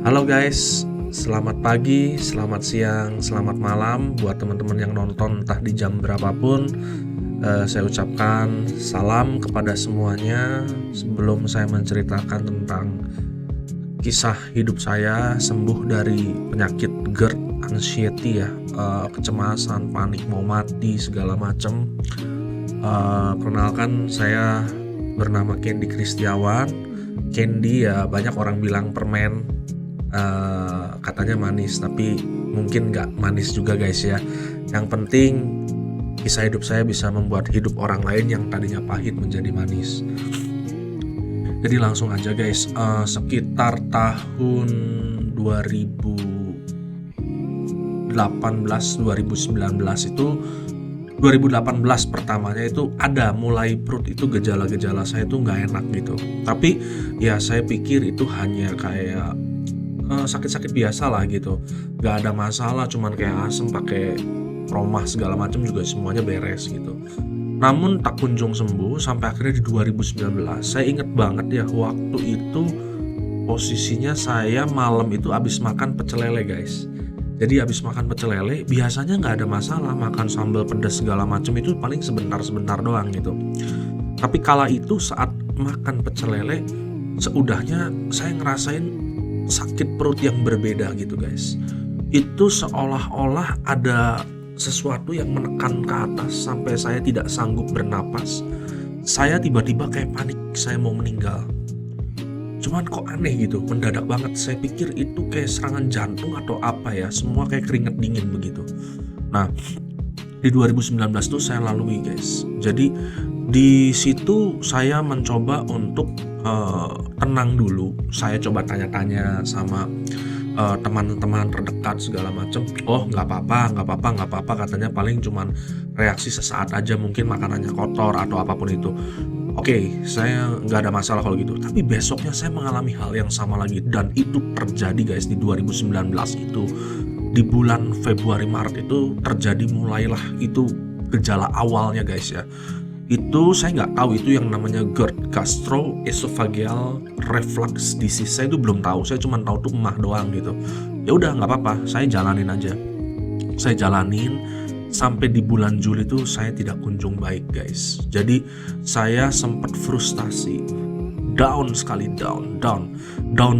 Halo guys, selamat pagi, selamat siang, selamat malam buat teman-teman yang nonton entah di jam berapapun. Saya ucapkan salam kepada semuanya sebelum saya menceritakan tentang kisah hidup saya sembuh dari penyakit GERD, anxiety ya, kecemasan, panik mau mati segala macam. Perkenalkan saya bernama Candy Kristiawan. Candy ya banyak orang bilang permen, katanya manis, tapi mungkin nggak manis juga guys ya. Yang penting kisah hidup saya bisa membuat hidup orang lain yang tadinya pahit menjadi manis. Jadi langsung aja guys, sekitar tahun 2018-2019 itu 2018 pertamanya itu ada mulai perut itu gejala-gejala saya itu nggak enak gitu. Tapi ya saya pikir itu hanya kayak sakit-sakit biasa lah gitu, nggak ada masalah, cuman kayak asem pakai promah segala macam juga semuanya beres gitu. Namun tak kunjung sembuh sampai akhirnya di 2019. Saya inget banget ya, waktu itu posisinya saya malam itu abis makan pecel lele guys. Jadi abis makan pecel lele biasanya nggak ada masalah, makan sambal pedas segala macam itu paling sebentar-sebentar doang gitu. Tapi kala itu saat makan pecel lele, seudahnya saya ngerasain sakit perut yang berbeda gitu guys. Itu seolah-olah ada sesuatu yang menekan ke atas sampai saya tidak sanggup bernapas. Saya tiba-tiba kayak panik, saya mau meninggal. Cuman kok aneh gitu, mendadak banget. Saya pikir itu kayak serangan jantung atau apa ya, semua kayak keringet dingin begitu. Nah, di 2019 tuh saya lalui guys. Jadi di situ saya mencoba untuk tenang dulu. Saya coba tanya-tanya sama teman-teman terdekat segala macam. Oh nggak apa-apa katanya, paling cuman reaksi sesaat aja, mungkin makanannya kotor atau apapun itu. Oke, saya nggak ada masalah kalau gitu. Tapi besoknya saya mengalami hal yang sama lagi, dan itu terjadi guys di 2019 itu. Di bulan Februari Maret itu terjadi, mulailah itu gejala awalnya guys ya. Itu saya nggak tahu itu yang namanya GERD, gastroesophageal reflux disease. Saya itu belum tahu, saya cuma tahu tuh emah doang gitu. Ya udah nggak apa-apa, saya jalanin aja. Saya jalanin sampai di bulan Juli itu saya tidak kunjung baik guys. Jadi saya sempat frustasi, down sekali, down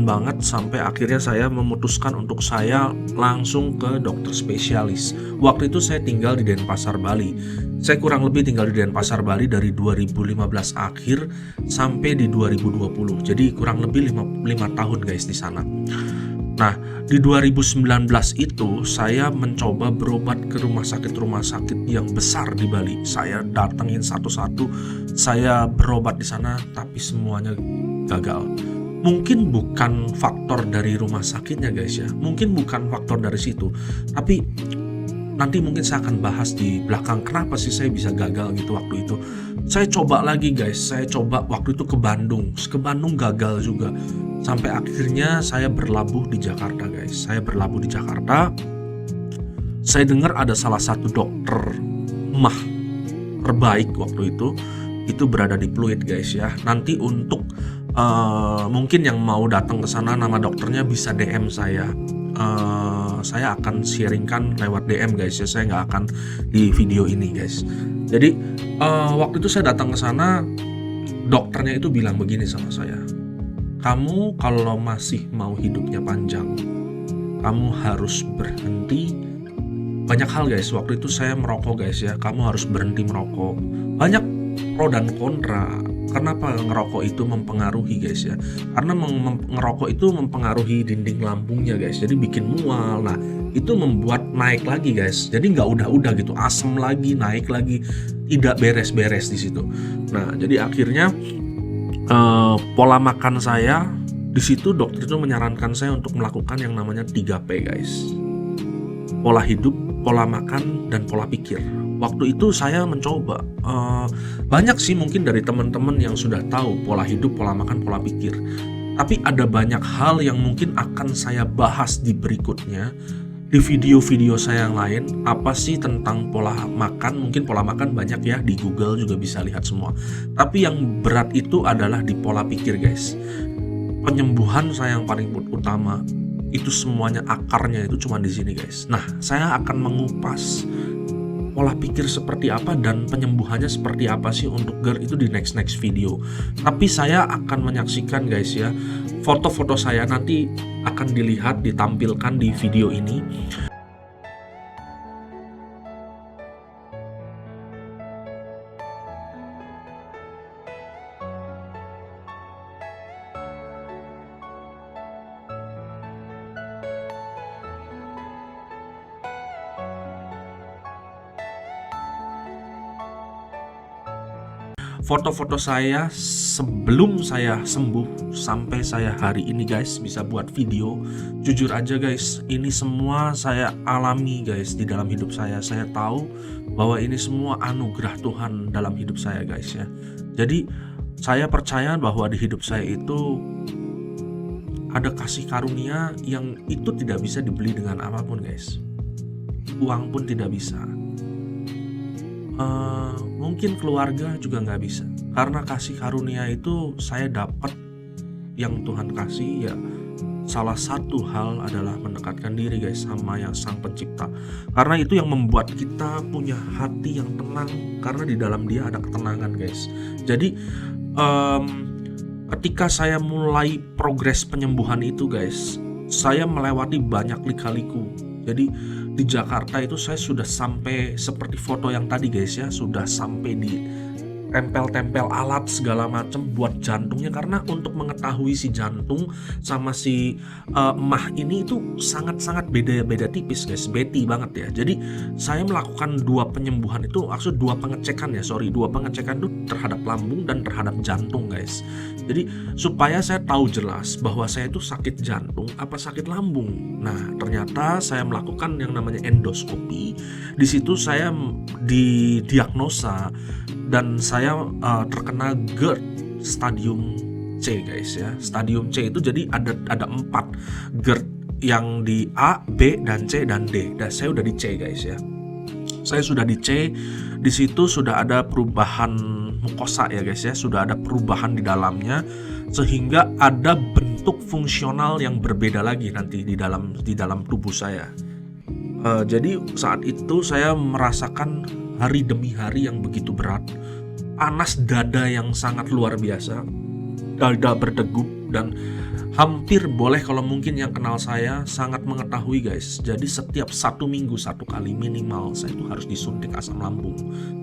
banget, sampai akhirnya saya memutuskan untuk saya langsung ke dokter spesialis. Waktu itu saya tinggal di Denpasar, Bali. Saya kurang lebih tinggal di Denpasar, Bali dari 2015 akhir sampai di 2020. Jadi kurang lebih 5 tahun guys di sana. Nah, di 2019 itu saya mencoba berobat ke rumah sakit yang besar di Bali. Saya datengin satu-satu, saya berobat di sana, tapi semuanya gagal. Mungkin bukan faktor dari rumah sakitnya guys ya, mungkin bukan faktor dari situ, tapi nanti mungkin saya akan bahas di belakang kenapa sih saya bisa gagal gitu waktu itu. Saya coba lagi guys, saya coba waktu itu ke Bandung gagal juga. Sampai akhirnya saya berlabuh di Jakarta guys. Saya berlabuh di Jakarta. Saya dengar ada salah satu dokter mah terbaik waktu itu berada di Pluit guys ya. Nanti untuk mungkin yang mau datang ke sana, nama dokternya bisa DM saya. Saya akan sharingkan lewat DM guys ya. Saya nggak akan di video ini guys. Jadi waktu itu saya datang ke sana, dokternya itu bilang begini sama saya. Kamu kalau masih mau hidupnya panjang, kamu harus berhenti. Banyak hal guys, waktu itu saya merokok guys ya. Kamu harus berhenti merokok. Banyak pro dan kontra. Kenapa ngerokok itu mempengaruhi guys ya? Karena ngerokok itu mempengaruhi dinding lambungnya guys. Jadi bikin mual. Nah, itu membuat naik lagi guys. Jadi nggak udah gitu, asam lagi, naik lagi, tidak beres-beres di situ. Nah, jadi akhirnya pola makan saya di situ, dokter itu menyarankan saya untuk melakukan yang namanya 3P guys. Pola hidup, pola makan, dan pola pikir. Waktu itu saya mencoba, banyak sih mungkin dari teman-teman yang sudah tahu pola hidup, pola makan, pola pikir. Tapi ada banyak hal yang mungkin akan saya bahas di berikutnya, di video-video saya yang lain. Apa sih tentang pola makan? Mungkin pola makan banyak ya, di Google juga bisa lihat semua. Tapi yang berat itu adalah di pola pikir guys. Penyembuhan saya yang paling utama Itu semuanya akarnya itu cuma di sini guys. Nah, saya akan mengupas pola pikir seperti apa dan penyembuhannya seperti apa sih untuk GERD itu di next video. Tapi saya akan menyaksikan guys ya, foto-foto saya nanti akan ditampilkan di video ini. Foto-foto saya sebelum saya sembuh sampai saya hari ini guys bisa buat video. Jujur aja guys, ini semua saya alami guys di dalam hidup saya. Saya tahu bahwa ini semua anugerah Tuhan dalam hidup saya guys ya. Jadi saya percaya bahwa di hidup saya itu ada kasih karunia yang itu tidak bisa dibeli dengan apapun guys. Uang pun tidak bisa. Mungkin keluarga juga nggak bisa, karena kasih karunia itu saya dapat yang Tuhan kasih ya. Salah satu hal adalah mendekatkan diri guys sama yang Sang Pencipta, karena itu yang membuat kita punya hati yang tenang, karena di dalam Dia ada ketenangan guys. Jadi ketika saya mulai progres penyembuhan itu guys, saya melewati banyak lika-liku. Jadi di Jakarta itu saya sudah sampai seperti foto yang tadi guys ya, sudah sampai di tempel-tempel alat segala macam buat jantungnya, karena untuk mengetahui si jantung sama si emah ini itu sangat-sangat beda tipis guys, beti banget ya. Jadi saya melakukan dua penyembuhan itu, maksud dua pengecekan itu terhadap lambung dan terhadap jantung guys. Jadi supaya saya tahu jelas bahwa saya itu sakit jantung apa sakit lambung. Nah ternyata saya melakukan yang namanya endoskopi. Di situ saya didiagnosa dan saya terkena GERD stadium C guys ya. Stadium C itu jadi ada 4 GERD, yang di A, B, dan C dan D. Dan saya udah di C guys ya. Saya sudah di C. Di situ sudah ada perubahan mukosa ya guys ya. Sudah ada perubahan di dalamnya sehingga ada bentuk fungsional yang berbeda lagi nanti di dalam tubuh saya. Jadi saat itu saya merasakan hari demi hari yang begitu berat, panas dada yang sangat luar biasa, dada berdegup, dan hampir boleh kalau mungkin yang kenal saya sangat mengetahui guys. Jadi setiap 1 minggu 1 kali minimal saya itu harus disuntik asam lambung.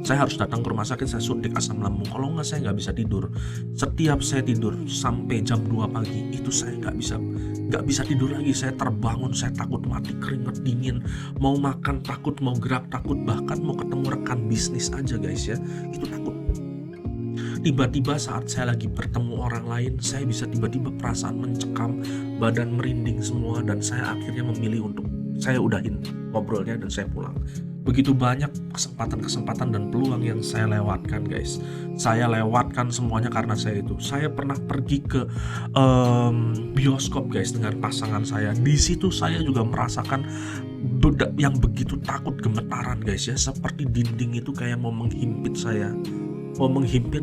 Saya harus datang ke rumah sakit, saya suntik asam lambung. Kalau nggak saya nggak bisa tidur. Setiap saya tidur sampai jam 2 pagi itu saya nggak bisa tidur lagi. Saya terbangun, saya takut mati, keringet dingin, mau makan takut, mau gerak takut, bahkan mau ketemu rekan bisnis aja guys ya, itu takut. Tiba-tiba saat saya lagi bertemu orang lain, saya bisa tiba-tiba perasaan mencekam, badan merinding semua, dan saya akhirnya memilih untuk saya udahin ngobrolnya dan saya pulang. Begitu banyak kesempatan dan peluang yang saya lewatkan guys. Saya lewatkan semuanya karena saya pernah pergi ke bioskop guys dengan pasangan saya. Di situ saya juga merasakan yang begitu takut, gemetaran guys ya, seperti dinding itu kayak mau menghimpit saya,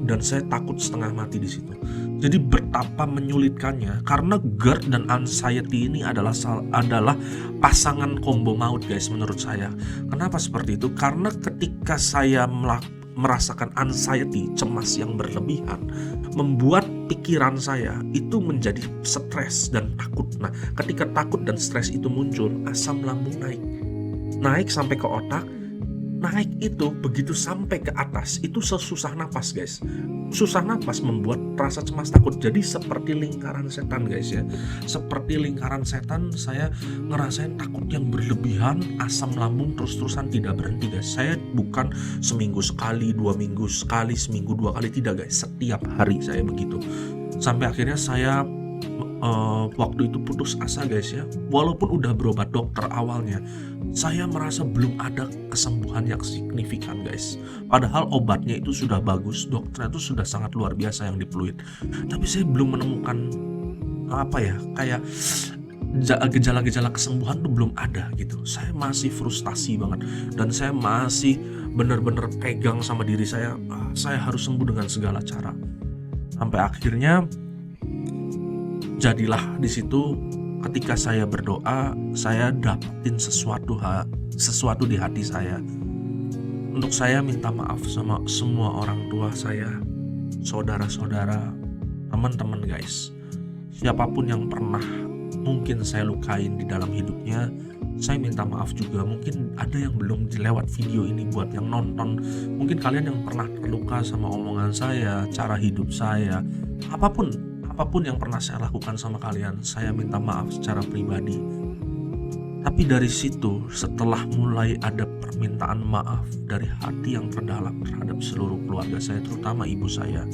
dan saya takut setengah mati di situ. Jadi betapa menyulitkannya, karena GERD dan anxiety ini adalah pasangan combo maut guys menurut saya. Kenapa seperti itu? Karena ketika saya merasakan anxiety, cemas yang berlebihan, membuat pikiran saya itu menjadi stres dan takut. Nah, ketika takut dan stres itu muncul, asam lambung naik sampai ke otak. Naik itu begitu sampai ke atas itu susah napas guys. Susah napas membuat rasa cemas takut. Jadi seperti lingkaran setan guys ya. Seperti lingkaran setan, saya ngerasain takut yang berlebihan, asam lambung terus-terusan tidak berhenti guys. Saya bukan seminggu sekali, 2 minggu sekali, seminggu 2 kali, tidak guys. Setiap hari saya begitu. Sampai akhirnya saya waktu itu putus asa guys ya. Walaupun udah berobat dokter awalnya, saya merasa belum ada kesembuhan yang signifikan guys. Padahal obatnya itu sudah bagus, dokternya itu sudah sangat luar biasa yang dipluit. Tapi saya belum menemukan kayak gejala-gejala kesembuhan tuh belum ada gitu. Saya masih frustasi banget, dan saya masih benar-benar pegang sama diri saya. Saya harus sembuh dengan segala cara. Sampai akhirnya jadilah di situ ketika saya berdoa, saya dapetin sesuatu di hati saya. Untuk saya minta maaf sama semua orang tua saya, saudara-saudara, teman-teman guys. Siapapun yang pernah mungkin saya lukain di dalam hidupnya, saya minta maaf juga. Mungkin ada yang belum lewat video ini buat yang nonton. Mungkin kalian yang pernah terluka sama omongan saya, cara hidup saya, apapun yang pernah saya lakukan sama kalian, saya minta maaf secara pribadi. Tapi dari situ, setelah mulai ada permintaan maaf dari hati yang terdalam terhadap seluruh keluarga saya, terutama ibu saya,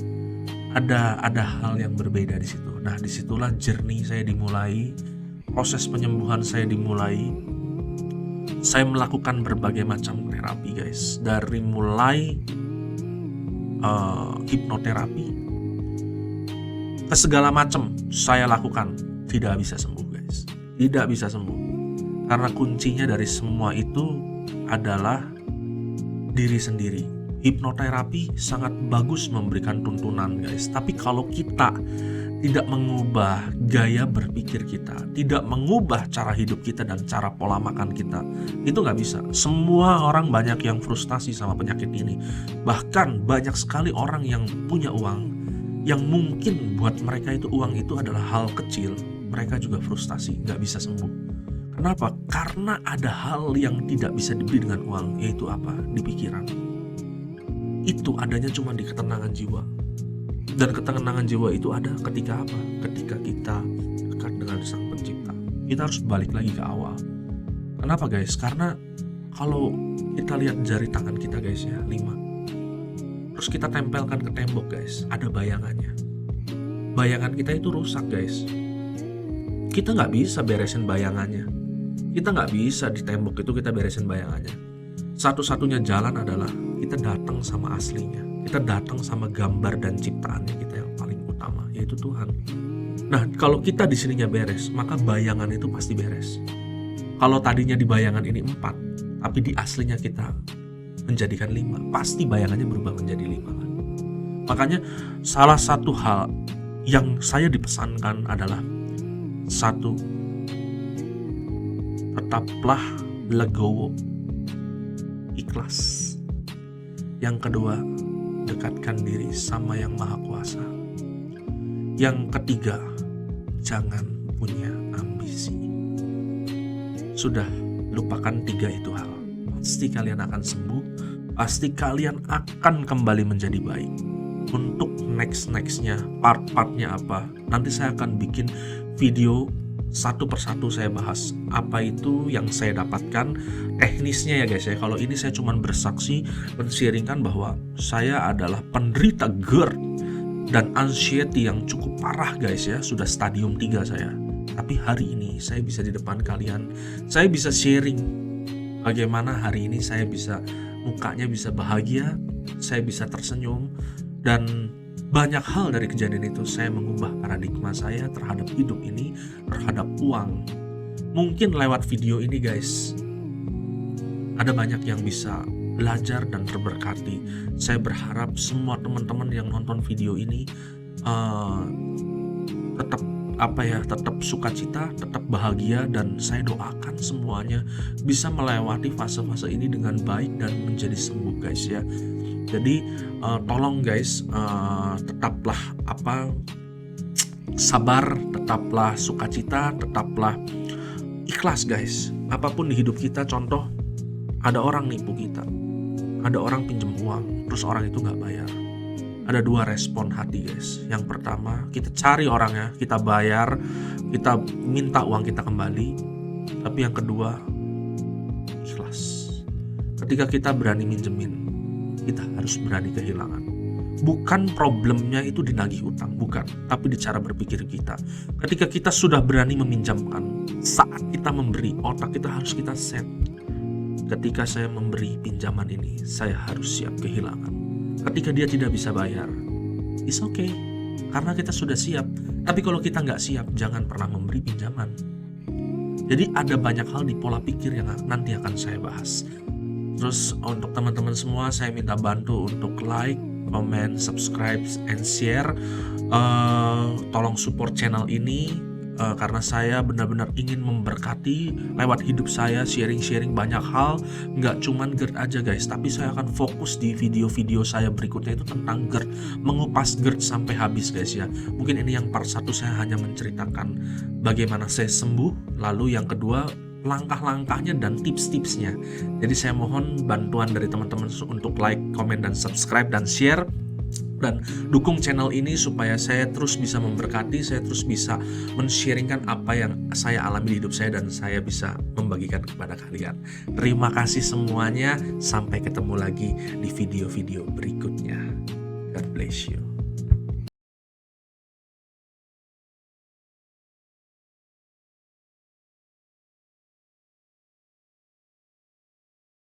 ada hal yang berbeda di situ. Nah, disitulah journey saya dimulai, proses penyembuhan saya dimulai. Saya melakukan berbagai macam terapi guys, dari mulai hipnoterapi ke segala macam saya lakukan, tidak bisa sembuh guys, tidak bisa sembuh. Karena kuncinya dari semua itu adalah diri sendiri. Hipnoterapi sangat bagus memberikan tuntunan guys, tapi kalau kita tidak mengubah gaya berpikir kita, tidak mengubah cara hidup kita dan cara pola makan kita, itu nggak bisa. Semua orang banyak yang frustasi sama penyakit ini. Bahkan banyak sekali orang yang punya uang, yang mungkin buat mereka itu uang itu adalah hal kecil, mereka juga frustasi, nggak bisa sembuh. Kenapa? Karena ada hal yang tidak bisa dibeli dengan uang, yaitu apa? Di pikiran. Itu adanya cuma di ketenangan jiwa. Dan ketenangan jiwa itu ada ketika apa? Ketika kita dekat dengan Sang Pencipta. Kita harus balik lagi ke awal. Kenapa guys? Karena kalau kita lihat jari tangan kita guys ya, 5. Terus kita tempelkan ke tembok guys, ada bayangannya. Bayangan kita itu rusak guys. Kita nggak bisa beresin bayangannya. Kita nggak bisa di tembok itu kita beresin bayangannya. Satu-satunya jalan adalah kita datang sama aslinya. Kita datang sama gambar dan ciptaannya kita yang paling utama, yaitu Tuhan. Nah, kalau kita di sininya beres, maka bayangan itu pasti beres. Kalau tadinya di bayangan ini 4, tapi di aslinya kita menjadikan 5, pasti bayangannya berubah menjadi 5. Makanya salah satu hal yang saya dipesankan adalah 1, tetaplah legowo, ikhlas. Yang kedua, dekatkan diri sama Yang Maha Kuasa. Yang ketiga, jangan punya ambisi. Sudah, lupakan 3 itu hal. Pasti kalian akan sembuh, pasti kalian akan kembali menjadi baik. Untuk next-nya, part-partnya apa, nanti saya akan bikin video satu persatu saya bahas apa itu yang saya dapatkan, teknisnya ya guys ya. Kalau ini saya cuma bersaksi, men-sharingkan bahwa saya adalah penderita GERD dan anxiety yang cukup parah guys ya, sudah stadium 3 saya. Tapi hari ini saya bisa di depan kalian, saya bisa sharing bagaimana hari ini saya bisa, mukanya bisa bahagia, saya bisa tersenyum, dan banyak hal dari kejadian itu saya mengubah paradigma saya terhadap hidup ini, terhadap uang. Mungkin lewat video ini guys, ada banyak yang bisa belajar dan terberkati. Saya berharap semua teman-teman yang nonton video ini tetap sukacita, tetap bahagia, dan saya doakan semuanya bisa melewati fase-fase ini dengan baik dan menjadi sembuh guys ya. Jadi tolong guys, tetaplah sabar, tetaplah sukacita, tetaplah ikhlas guys. Apapun di hidup kita, contoh ada orang nipu kita, ada orang pinjam uang, terus orang itu nggak bayar. Ada 2 respon hati guys. Yang pertama, kita cari orangnya, kita bayar, kita minta uang kita kembali. Tapi yang kedua, ikhlas. Ketika kita berani minjemin, kita harus berani kehilangan. Bukan problemnya itu dinagih utang, bukan, tapi di cara berpikir kita. Ketika kita sudah berani meminjamkan, saat kita memberi, otak kita harus kita set. Ketika saya memberi pinjaman ini, saya harus siap kehilangan. Ketika dia tidak bisa bayar, it's okay, karena kita sudah siap. Tapi kalau kita nggak siap, jangan pernah memberi pinjaman. Jadi ada banyak hal di pola pikir yang nanti akan saya bahas. Terus untuk teman-teman semua, saya minta bantu untuk like, comment, subscribe, and share. Tolong support channel ini. karena saya benar-benar ingin memberkati lewat hidup saya, sharing-sharing banyak hal. Nggak cuman GERD aja guys, tapi saya akan fokus di video-video saya berikutnya itu tentang GERD, mengupas GERD sampai habis guys ya. Mungkin ini yang part 1 saya hanya menceritakan bagaimana saya sembuh, lalu yang kedua langkah-langkahnya dan tips-tipsnya. Jadi saya mohon bantuan dari teman-teman untuk like, komen, dan subscribe, dan share, dan dukung channel ini supaya saya terus bisa memberkati, saya terus bisa men-sharingkan apa yang saya alami di hidup saya dan saya bisa membagikan kepada kalian. Terima kasih semuanya, sampai ketemu lagi di video-video berikutnya. God bless you.